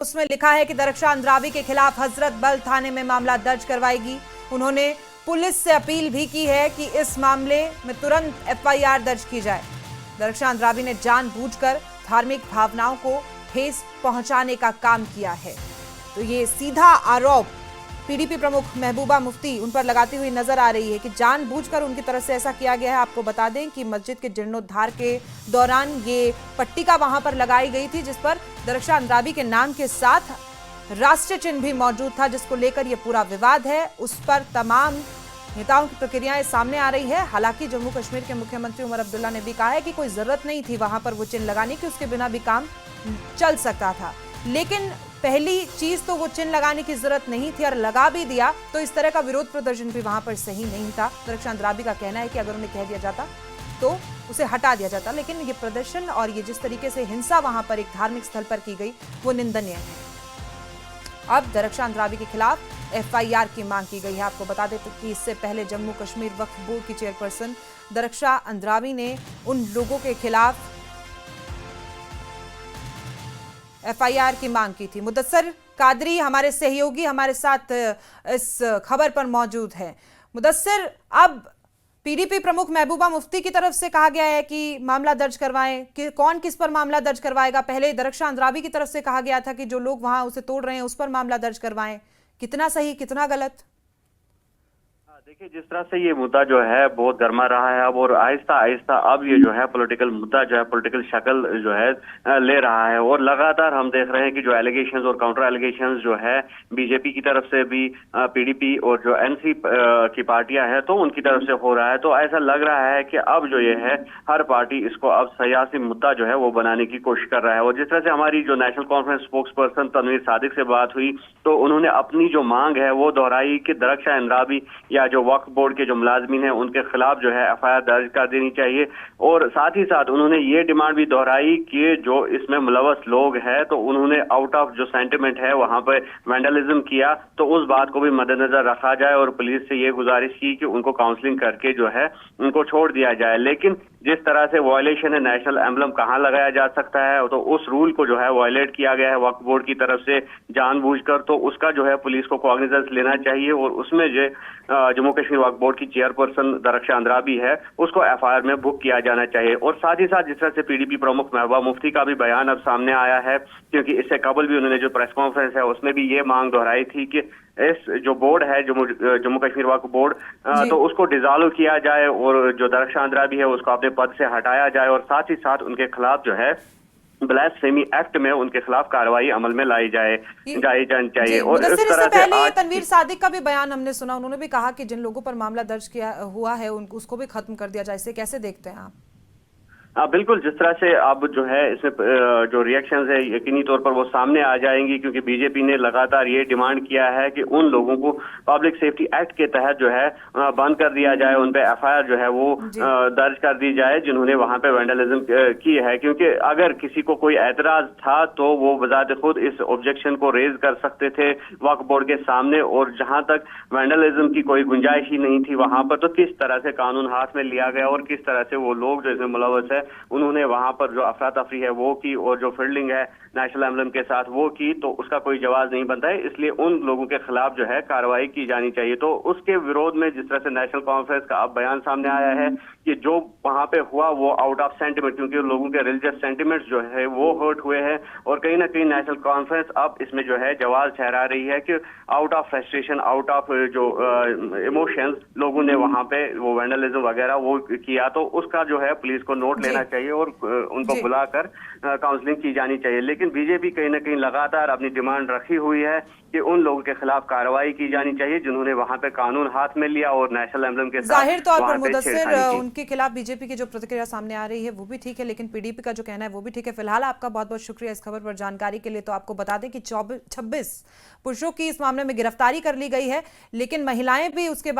उसमें लिखा है कि दरक्षा अंद्राबी के खिलाफ हजरत बल थाने में मामला दर्ज करवाएगी। उन्होंने पुलिस से अपील भी की है कि इस मामले में तुरंत एफआईआर दर्ज की जाए। दरक्षा अंद्राबी ने जानबूझकर धार्मिक भावनाओं को ठेस पहुंचाने का काम किया है। तो ये सीधा आरोप पीडीपी प्रमुख महबूबा मुफ्ती उन पर लगाती हुई नजर आ रही है कि जानबूझकर उनकी तरफ से ऐसा किया गया है। आपको बता दें कि मस्जिद के जीर्णोद्धार के दौरान ये पट्टिका वहां पर लगाई गई थी जिस पर दरक्षा अंद्राबी के नाम के साथ राष्ट्रीय चिन्ह भी मौजूद था, जिसको लेकर ये पूरा विवाद है। उस पर तमाम नेताओं की प्रक्रियाएं सामने आ रही है। हालांकि जम्मू कश्मीर के मुख्यमंत्री उमर अब्दुल्ला ने भी कहा है कि कोई जरूरत नहीं थी वहां पर वो चिन्ह लगाने की, उसके बिना भी काम चल सकता था। लेकिन पहली चीज तो वो चिन्ह लगाने की जरूरत नहीं थी और लगा भी दिया तो इस तरह का विरोध प्रदर्शन भी वहां पर सही नहीं था। दरक्षा अंद्राबी का कहना है कि अगर उन्हें कह दिया जाता तो उसे हटा दिया जाता, लेकिन ये प्रदर्शन और ये जिस तरीके से हिंसा वहां पर एक धार्मिक स्थल पर की गई वो निंदनीय है। अब दरक्षा अंद्राबी के खिलाफ एफआईआर की मांग की गई है। आपको बता दें कि इससे पहले जम्मू कश्मीर वक्फ बोर्ड की चेयरपर्सन दरक्षा अंद्राबी ने उन लोगों के खिलाफ एफआईआर की मांग की थी। मुदस्सर कादरी हमारे सहयोगी हमारे साथ इस खबर पर मौजूद है। मुदस्सर, अब पीडीपी प्रमुख महबूबा मुफ्ती की तरफ से कहा गया है कि मामला दर्ज करवाएं, कि कौन किस पर मामला दर्ज करवाएगा? पहले दरक्षा अंद्राबी की तरफ से कहा गया था कि जो लोग वहां उसे तोड़ रहे हैं उस पर मामला दर्ज करवाएं। कितना सही कितना गलत? देखिए, जिस तरह से ये मुद्दा जो है बहुत गर्मा रहा है अब, और आहिस्ता आहिस्ता अब ये जो है पॉलिटिकल मुद्दा जो है पॉलिटिकल शक्ल जो है ले रहा है। और लगातार हम देख रहे हैं कि जो एलिगेशंस और काउंटर एलिगेशंस जो है बीजेपी की तरफ से भी, पीडीपी और जो एनसी की पार्टियां हैं तो उनकी तरफ से हो रहा है। तो ऐसा लग रहा है कि अब जो ये है हर पार्टी इसको अब सियासी मुद्दा जो है वो बनाने की कोशिश कर रहा है। और जिस तरह से हमारी जो नेशनल कॉन्फ्रेंस स्पोक्स पर्सन तनवीर सादिक से बात हुई तो उन्होंने अपनी जो मांग है वो दोहराई कि दरक्षा अंद्राबी या जो वक्फ बोर्ड के जो मुलाजमीन हैं उनके खिलाफ जो है एफआईआर दर्ज कर देनी चाहिए। और साथ ही साथ उन्होंने ये डिमांड भी दोहराई कि जो इसमें मुलवस लोग हैं तो उन्होंने आउट ऑफ जो सेंटिमेंट है वहां पर वैंडलिज्म किया, तो उस बात को भी मद्देनजर रखा जाए और पुलिस से ये गुजारिश की कि उनको काउंसलिंग करके जो है उनको छोड़ दिया जाए। लेकिन जिस तरह से वायलेशन है, नेशनल एम्बलम कहाँ लगाया जा सकता है, तो उस रूल को जो है वायलेट किया गया है वक्फ बोर्ड की तरफ से जानबूझकर, तो उसका जो है पुलिस को कॉग्निजेंस लेना चाहिए। और उसमें जो जम्मू कश्मीर वक्फ बोर्ड की चेयरपर्सन दरक्षा अंद्राबी है उसको एफआईआर में बुक किया जाना चाहिए। और साथ ही साथ जिस तरह से पीडीपी प्रमुख महबूबा मुफ्ती का भी बयान अब सामने आया है, क्योंकि इससे कबल भी उन्होंने जो प्रेस कॉन्फ्रेंस है उसमें भी ये मांग दोहराई थी कि इस जो बोर्ड है जम्मू कश्मीर वक्फ बोर्ड तो उसको डिसॉल्व किया जाए और जो दरक्षा अंद्राबी है उसको अपने पद से हटाया जाए। और साथ ही साथ उनके खिलाफ जो है ब्लास्फेमी एक्ट में उनके खिलाफ कार्रवाई अमल में लाई जानी चाहिए। और इस तरह से पहले तनवीर सादिक का भी बयान हमने सुना, उन्होंने भी कहा कि जिन लोगों पर मामला दर्ज किया हुआ है उसको भी खत्म कर दिया जाए। इसे कैसे देखते हैं आप? हाँ बिल्कुल, जिस तरह से अब जो है इसमें जो रिएक्शंस है यकीनी तौर पर वो सामने आ जाएंगी, क्योंकि बीजेपी ने लगातार ये डिमांड किया है कि उन लोगों को पब्लिक सेफ्टी एक्ट के तहत जो है बंद कर दिया जाए, उन पे एफआईआर जो है वो दर्ज कर दी जाए जिन्होंने वहां पे वैंडलिज्म की है। क्योंकि अगर किसी को कोई एतराज था तो वो बजाते खुद इस ऑब्जेक्शन को रेज कर सकते थे वक्फ बोर्ड के सामने, और जहां तक वैंडलिज्म की कोई गुंजाइश ही नहीं थी वहां पर, तो किस तरह से कानून हाथ में लिया गया और किस तरह से वो लोग जो इसमें मुलव्वस है उन्होंने वहां पर जो अफरा तफरी है वो की और जो फील्डिंग है नेशनल एम्बलम के साथ वो की, तो उसका कोई जवाब नहीं बनता है। इसलिए उन लोगों के खिलाफ जो है कार्रवाई की जानी चाहिए। तो उसके विरोध में जिस तरह से नेशनल कॉन्फ्रेंस का अब बयान सामने आया है कि जो वहां पे हुआ वो आउट ऑफ सेंटिमेंट, क्योंकि लोगों के रिलीजियस सेंटिमेंट्स जो है वो हर्ट हुए हैं। और कहीं ना कहीं नेशनल कॉन्फ्रेंस अब इसमें जो है जवाब ठहरा रही है कि out of frustration, out of जो इमोशंस लोगों ने वहां पे वो वैंडलिज्म वगैरह वो किया, तो उसका जो है पुलिस को नोट लेना चाहिए और उनको बुलाकर काउंसलिंग की जानी चाहिए। लेकिन बीजेपी कहीं ना कहीं लगातार अपनी डिमांड रखी हुई है कि उन लोगों के खिलाफ कार्रवाई की जानी चाहिए जिन्होंने वहां पे कानून हाथ में लिया और नेशनल एम्बलम के साथ जाहिर तौर पर मुदस्सिर उनके खिलाफ बीजेपी की जो प्रतिक्रिया सामने आ रही है वो भी ठीक है, लेकिन पीडीपी का जो कहना है वो भी ठीक है। फिलहाल आपका बहुत बहुत शुक्रिया इस खबर पर जानकारी के लिए। तो आपको बता दें कि 26 पुरुषों की इस मामले में गिरफ्तारी कर ली गई है, लेकिन महिलाएं भी उसके